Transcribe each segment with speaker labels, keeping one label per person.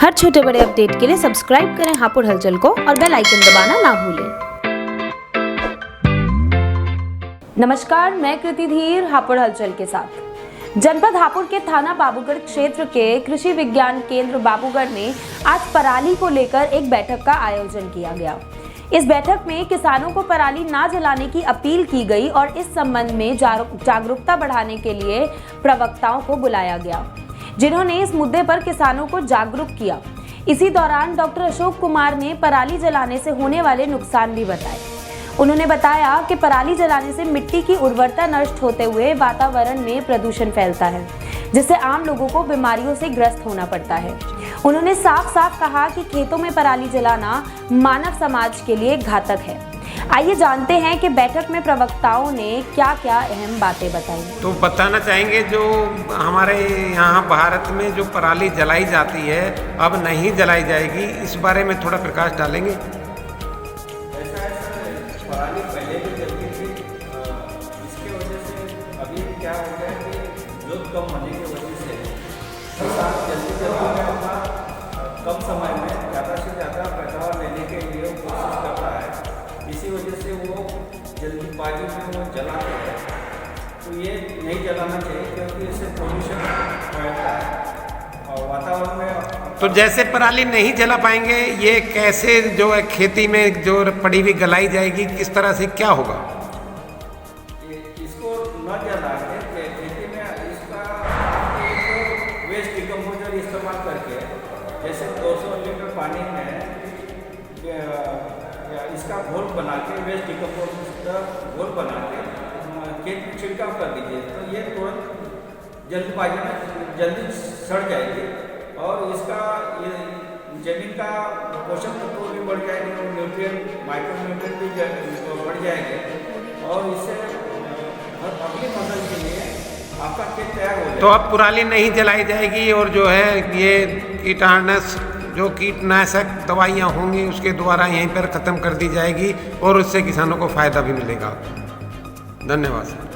Speaker 1: हर छोटे बड़े अपडेट के लिए सब्सक्राइब करें हापुड़ हलचल को और बेल आइकन दबाना ना भूलें। नमस्कार, मैं कृति धीर हापुड़ हलचल के साथ। जनपद हापुड़ के थाना बाबूगढ़ क्षेत्र के कृषि विज्ञान केंद्र बाबूगढ़ में आज पराली को लेकर एक बैठक का आयोजन किया गया। इस बैठक में किसानों को पराली ना जलाने की अपील की गई और इस संबंध में जागरूकता बढ़ाने के लिए प्रवक्ताओं को बुलाया गया, जिन्होंने इस मुद्दे पर किसानों को जागरूक किया। इसी दौरान डॉक्टर अशोक कुमार ने पराली जलाने से होने वाले नुकसान भी बताए। उन्होंने बताया कि पराली जलाने से मिट्टी की उर्वरता नष्ट होते हुए वातावरण में प्रदूषण फैलता है, जिससे आम लोगों को बीमारियों से ग्रस्त होना पड़ता है। उन्होंने साफ साफ कहा कि खेतों में पराली जलाना मानव समाज के लिए घातक है। आइए जानते हैं कि बैठक में प्रवक्ताओं ने क्या क्या अहम बातें बताई।
Speaker 2: तो बताना चाहेंगे, जो हमारे यहाँ भारत में जो पराली जलाई जाती है अब नहीं जलाई जाएगी, इस बारे में थोड़ा प्रकाश डालेंगे।
Speaker 3: ऐसा है सर, पराली पहले भी जलती थी, इसके वजह से अभी क्या हो गया कि जोत कम होने की वजह से किसान जल्दी अपना कम समय में ज़्यादा से ज़्यादा पैदावार लेने के लिए कोशिश कर रहा है। इसी वजह से वो जल्दबाजी में वो जलाते हैं। तो ये नहीं जलाना चाहिए, क्योंकि इससे पोल्यूशन फैलता है और वातावरण में।
Speaker 2: तो जैसे पराली नहीं जला पाएंगे, ये कैसे जो है खेती में जो पड़ी हुई गलाई जाएगी, किस तरह से क्या होगा?
Speaker 3: इसको न जला के खेती में इसका वेस्ट डिकम्पोजर इस्तेमाल करके, जैसे 200 लीटर पानी में इसका घोल बना के, वेस्ट डिकम्पोजर का घोल बना के खेत में छिड़काव कर दीजिए, तो ये तुरंत जल्दबाजी में जल्दी सड़ जाएगी और इसका ये जमीन का पोषक तत्व भी बढ़ जाएंगे और न्यूट्रिएंट, माइक्रो न्यूट्रिएंट भी बढ़ जाएंगे और इससे अगली फसल के लिए आपका खेत तैयार हो जाएगा।
Speaker 2: तो अब पराली नहीं जलाई जाएगी और जो है ये कीटनाशक दवाइयाँ होंगी उसके द्वारा यहीं पर ख़त्म कर दी जाएगी और उससे किसानों को फ़ायदा भी मिलेगा। धन्यवाद सर।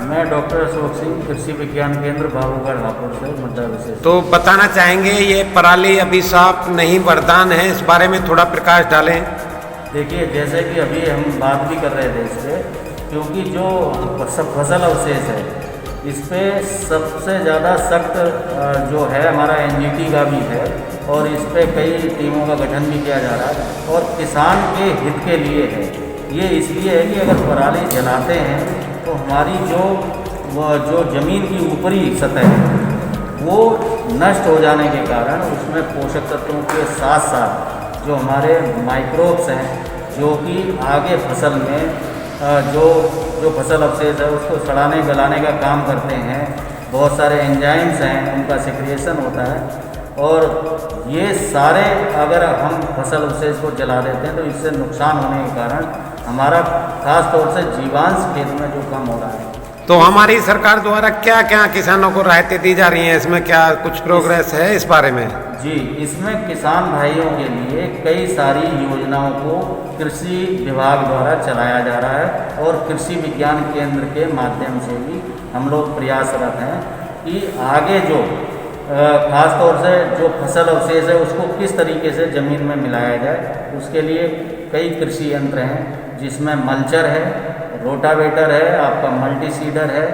Speaker 4: मैं डॉक्टर अशोक सिंह, कृषि विज्ञान केंद्र बाबूगढ़ हापुड़ से मुद्दा विशेष।
Speaker 2: तो बताना चाहेंगे, ये पराली अभिशाप नहीं वरदान है, इस बारे में थोड़ा प्रकाश डालें।
Speaker 4: देखिए, जैसे कि अभी हम बात भी कर रहे थे इस पर, क्योंकि जो फसल अवशेष है इस पर सबसे ज़्यादा सख्त जो है हमारा NGT का भी है और इस पर कई टीमों का गठन भी किया जा रहा है और किसान के हित के लिए है। ये इसलिए है कि अगर पराली जलाते हैं तो हमारी जो ज़मीन की ऊपरी सतह है वो नष्ट हो जाने के कारण उसमें पोषक तत्वों के साथ साथ जो हमारे माइक्रोब्स हैं, जो कि आगे फसल में जो फसल अवशेष है उसको सड़ाने गलाने का काम करते हैं, बहुत सारे एंजाइम्स हैं, उनका सिक्रिएशन होता है और ये सारे अगर हम फसल अवशेष को जला देते हैं तो इससे नुकसान होने के कारण हमारा खास तौर से जीवांश खेत में जो कम हो रहा है।
Speaker 2: तो हमारी सरकार द्वारा क्या क्या किसानों को राहतें दी जा रही हैं, इसमें क्या कुछ प्रोग्रेस है इस बारे में?
Speaker 4: जी, इसमें किसान भाइयों के लिए कई सारी योजनाओं को कृषि विभाग द्वारा चलाया जा रहा है और कृषि विज्ञान केंद्र के माध्यम से भी हम लोग प्रयासरत हैं कि आगे जो खास तौर से जो फसल अवशेष है उसको किस तरीके से ज़मीन में मिलाया जाए। उसके लिए कई कृषि यंत्र हैं, जिसमें मल्चर है, रोटावेटर है, आपका मल्टी सीडर है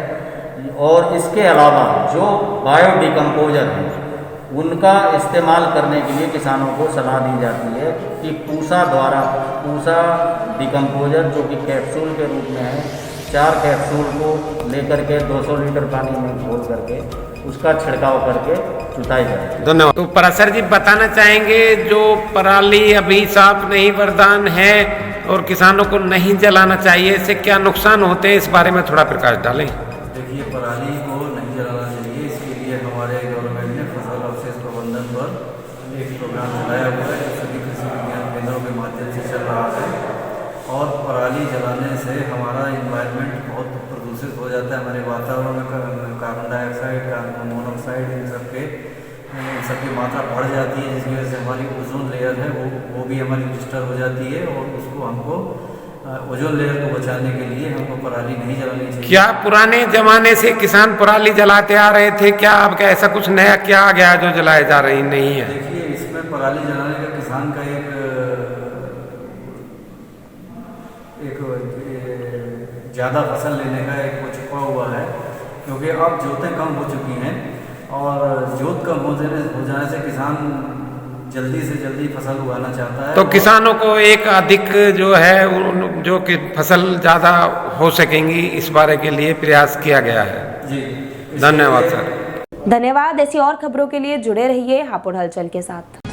Speaker 4: और इसके अलावा जो बायो डिकम्पोजर है उनका इस्तेमाल करने के लिए किसानों को सलाह दी जाती है कि पूसा डिकम्पोजर जो कि कैप्सूल के रूप में है, 4 कैप्सूल को लेकर के 200 लीटर पानी में घोल करके उसका छिड़काव करके जुताई करें।
Speaker 2: धन्यवाद। तो पराशर जी बताना चाहेंगे, जो पराली अभिशाप नहीं वरदान है और किसानों को नहीं जलाना चाहिए, इससे क्या नुकसान होते हैं, इस बारे में थोड़ा प्रकाश डालें।
Speaker 5: देखिए, पराली को नहीं जलाना चाहिए, इसके लिए हमारे गवर्नमेंट ने फसल अवशेष प्रबंधन पर एक प्रोग्राम चलाया हुआ है जो सभी कृषि विज्ञान केंद्रों के माध्यम से चल रहा है और पराली जलाने से हमारा इन्वायरमेंट बहुत प्रदूषित हो जाता है। हमारे वातावरण में कार्बन डाइऑक्साइड, कार्बन मोनोऑक्साइड, इन सबकी मात्रा बढ़ जाती है, जिसकी वजह से हमारी ओजोन लेयर है वो भी हमारी डिस्टर्ब हो जाती है और उसको हमको ओजोन लेयर को बचाने के लिए हमको पराली नहीं जलानी चाहिए।
Speaker 2: क्या पुराने जमाने से किसान पराली जलाते आ रहे थे, क्या अब क्या ऐसा कुछ नया क्या आ गया जो जलाए जा रही नहीं है?
Speaker 5: देखिए, इसमें पराली जलाने का किसान का एक ज़्यादा फसल लेने का एक वो छुपा हुआ है, क्योंकि अब जोतें कम हो चुकी हैं और जोत कम हो जाने से किसान जल्दी से जल्दी फसल उगाना चाहता है।
Speaker 2: तो किसानों को एक अधिक जो है जो कि फसल ज़्यादा हो सकेंगी इस बारे के लिए प्रयास किया गया है।
Speaker 5: जी,
Speaker 2: धन्यवाद सर।
Speaker 1: धन्यवाद। ऐसी और खबरों के लिए जुड़े रहिए हापुड़ हलचल के साथ।